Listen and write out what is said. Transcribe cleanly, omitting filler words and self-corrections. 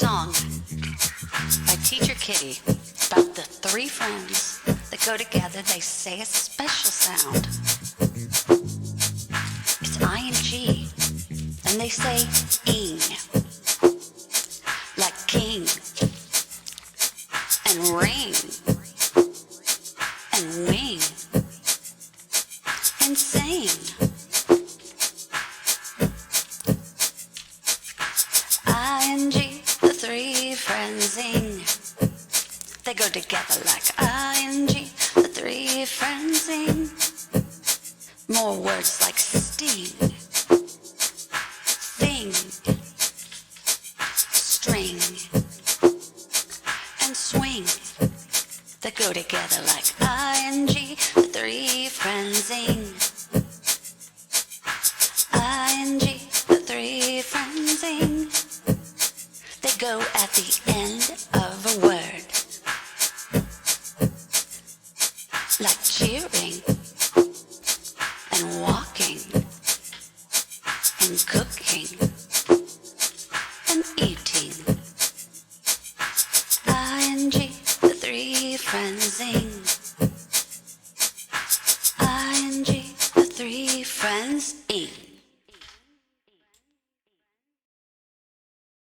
song by Teacher Kitty about the three friends that go together. They say a special sound. It's ing, and they say ing, like king, and ring, and wing, and sing. Ing, the three friends sing. They go together like ing, the three friends sing. More words like sting, thing, string, and swing. They go together like ing, the three friends sing. Ing, the three friends sing. They go at the end